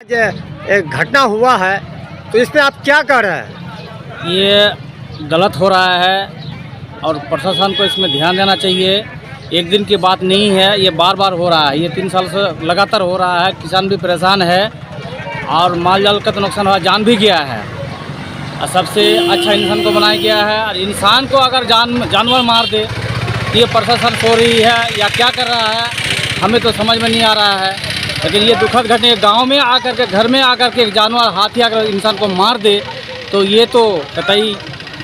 आज एक घटना हुआ है तो इस पे आप क्या कह रहे हैं? ये गलत हो रहा है और प्रशासन को इसमें ध्यान देना चाहिए। एक दिन की बात नहीं है, ये बार बार हो रहा है। ये 3 साल से लगातार हो रहा है। किसान भी परेशान है और माल जाल का तो नुकसान हुआ, जान भी गया है। और सबसे अच्छा इंसान को बनाया गया है। और इंसान को अगर जानवर मार दे तो ये प्रशासन सो रही है या क्या कर रहा है, हमें तो समझ में नहीं आ रहा है। लेकिन ये दुखद घटना, गांव में आकर के, घर में आकर के एक जानवर, हाथी अगर इंसान को मार दे तो ये तो कतई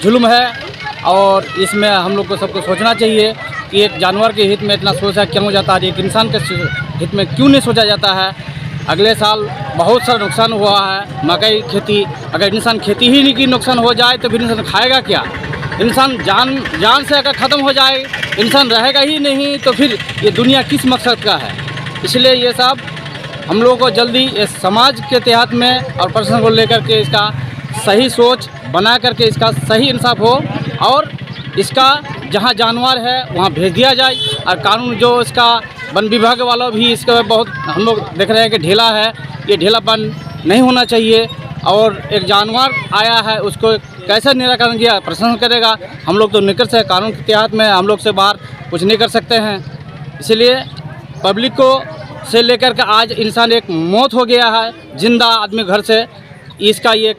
जुल्म है। और इसमें हम लोग को सबको सोचना चाहिए कि एक जानवर के हित में इतना सोचा क्यों हो जाता है, एक इंसान के हित में क्यों नहीं सोचा जाता है। अगले साल बहुत सारा नुकसान हुआ है, मकई खेती। अगर इंसान खेती ही नहीं की नुकसान हो जाए तो फिर इंसान खाएगा क्या? इंसान जान से अगर ख़त्म हो जाए, इंसान रहेगा ही नहीं, तो फिर ये दुनिया किस मकसद का है? इसलिए ये सब हम लोगों को जल्दी इस समाज के तहत में और प्रशासन को लेकर के इसका सही सोच बना करके इसका सही इंसाफ हो और इसका जहां जानवर है वहां भेज दिया जाए। और कानून जो इसका वन विभाग वालों भी इसका बहुत, हम लोग देख रहे हैं कि ढीला है, ये ढीलापन नहीं होना चाहिए। और एक जानवर आया है उसको कैसे निराकरण किया प्रशासन करेगा, हम लोग तो निकल से कानून के तहत में हम लोग से बाहर कुछ नहीं कर सकते हैं। इसलिए पब्लिक को से लेकर के आज इंसान एक मौत हो गया है जिंदा आदमी घर से, इसका ये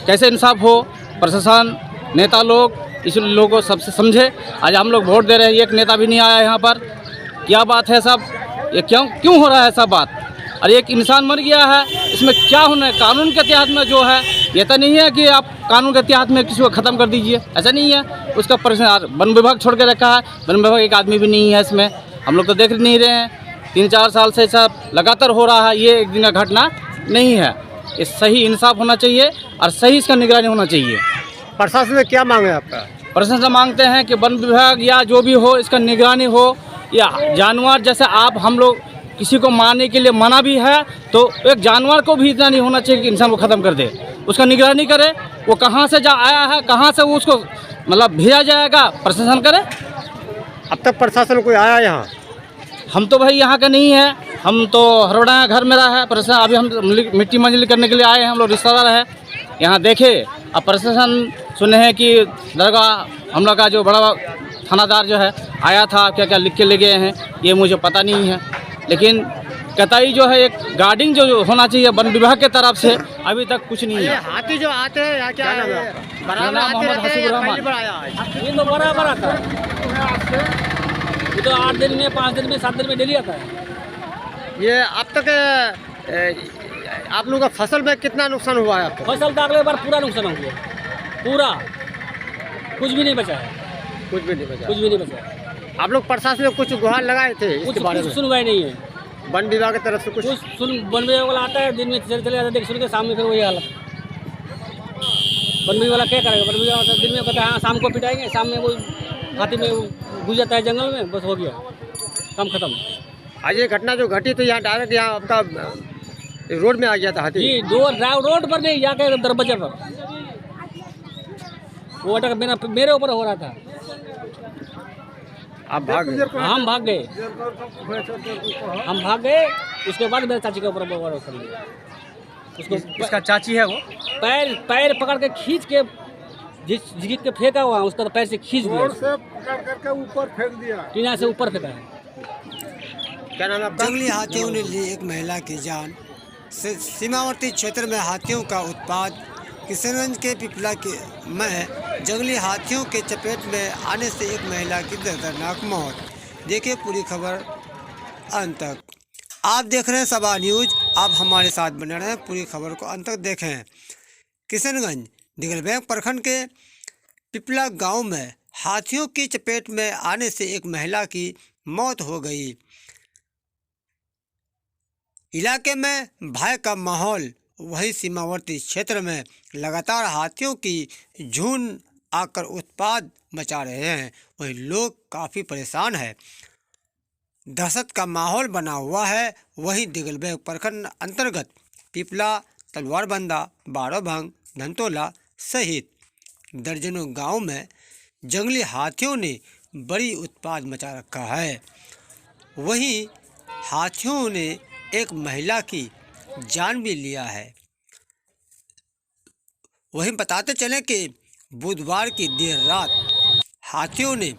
कैसे इंसाफ हो? प्रशासन, नेता लोग इस लोगों को सबसे समझे। आज हम लोग वोट दे रहे हैं, एक नेता भी नहीं आया यहाँ पर। क्या बात है सब? ये क्यों हो रहा है सब बात? और एक इंसान मर गया है, इसमें क्या होना है? कानून के तहत में जो है, ये तो नहीं है कि आप कानून के तहत में किसी को ख़त्म कर दीजिए, ऐसा नहीं है। उसका वन विभाग छोड़ के रखा है, वन विभाग एक आदमी भी नहीं है इसमें, हम लोग तो देख नहीं रहे हैं। 3-4 साल से सब लगातार हो रहा है, ये एक दिन का घटना नहीं है। ये सही इंसाफ होना चाहिए और सही इसका निगरानी होना चाहिए। प्रशासन में क्या मांगे आपका? प्रशासन से मांगते हैं कि वन विभाग या जो भी हो इसका निगरानी हो। या जानवर जैसे आप हम लोग किसी को मारने के लिए मना भी है, तो एक जानवर को भी इतना नहीं होना चाहिए कि इंसान को ख़त्म कर दे। उसका निगरानी करे, वो कहाँ से आया है, कहाँ से वो उसको मतलब भेजा जाएगा, प्रशासन करे। अब तक प्रशासन कोई आया यहाँ? हम तो भाई यहाँ का नहीं है, हम तो हरवड़ा घर में रहा है प्रशासन। अभी हम मिट्टी मंजली करने के लिए आए हैं, हम लोग रिश्तेदार है यहाँ देखे। अब प्रशासन सुने हैं कि दरगाह हम लोग का जो बड़ा थानादार जो है आया था, क्या क्या लिख के ले गए हैं, ये मुझे पता नहीं है। लेकिन कतई जो है एक गार्डिंग जो होना चाहिए वन विभाग के तरफ से, अभी तक कुछ नहीं है। हाथी जो आते हैं यहाँ, क्या नाम है आपका? बराबर आते मोहम्मद रहते हैं या हसीबुर पहली बार आया है? ये तो बराबर आता है, ये तो 8 दिन में, 5 दिन में, 7 दिन में डेली आता है। ये अब तक आप लोगों का फसल में कितना नुकसान हुआ है आपको? फसल तो अगले बार पूरा नुकसान हो गया, पूरा कुछ भी नहीं बचा है, कुछ भी नहीं बचा। कुछ भी नहीं बचा है। आप लोग प्रशासन में कुछ गुहार लगाए थे कुछ इसके बारे में? सुनवाई नहीं है। वन विभाग की तरफ से कुछ वन विभाग वाला आता है, दिन में चले जाते, देख सुन के शाम में फिर वही हालत। वन विभाग वाला क्या करेगा? वन विभाग वाला दिन में कहता है हाँ शाम को पिटाएंगे, शाम में वो हाथी में घुस जाता है जंगल में, बस हो गया, काम खत्म। आज ये घटना जो घटी तो यहाँ डायरेक्ट यहाँ आपका रोड में आ गया था हाथी? जी, रोड पर नहीं, जाके दरवाजे पर वो अटक मेरे ऊपर हो रहा था। आप भाग गए? हम भाग गए, उसके बाद मेरे चाची के ऊपर कर लिया उसको। इसका चाची है वो? पैर पकड़ के खींच के जिस के फेंका हुआ, उसका तो पैर से खींच दिया, से पकड़ करके ऊपर फेंक दिया, टीना से ऊपर फेंका है। क्या नाम है आपका? जंगली हाथियों ने ली एक महिला की जान। सीमावर्ती क्षेत्र में हाथियों का उत्पात। किशनगंज के पिपला के में जंगली हाथियों के चपेट में आने से एक महिला की दर्दनाक मौत। देखिए पूरी खबर अंत तक। आप देख रहे हैं सबा न्यूज, आप हमारे साथ बने रहें, पूरी खबर को अंत तक देखें। किशनगंज दिगलबैग प्रखंड के पिपला गांव में हाथियों की चपेट में आने से एक महिला की मौत हो गई। इलाके में भय का माहौल। वही सीमावर्ती क्षेत्र में लगातार हाथियों की झुंड आकर उत्पात मचा रहे हैं, वही लोग काफ़ी परेशान है, दहशत का माहौल बना हुआ है। वहीं दिगलबैग प्रखंड अंतर्गत पिपला, तलवारबंदा, बारोभंग, धनतोला सहित दर्जनों गांव में जंगली हाथियों ने बड़ी उत्पात मचा रखा है। वहीं हाथियों ने एक महिला की जान भी लिया है। वहीं बताते चलें कि बुधवार की देर रात हाथियों ने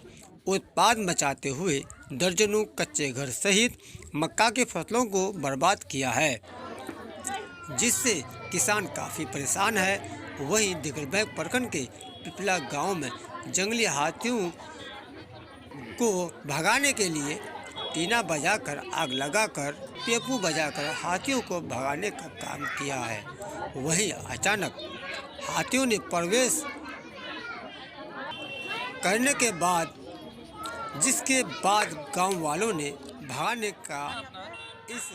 उत्पात मचाते हुए दर्जनों कच्चे घर सहित मक्का की फसलों को बर्बाद किया है, जिससे किसान काफ़ी परेशान है। वहीं दिगलबैग प्रखंड के पिपला गांव में जंगली हाथियों को भगाने के लिए टीना बजाकर, आग लगाकर, पेपू बजाकर हाथियों को भगाने का काम किया है। वहीं अचानक हाथियों ने प्रवेश करने के बाद, जिसके बाद गांव वालों ने भगाने का इस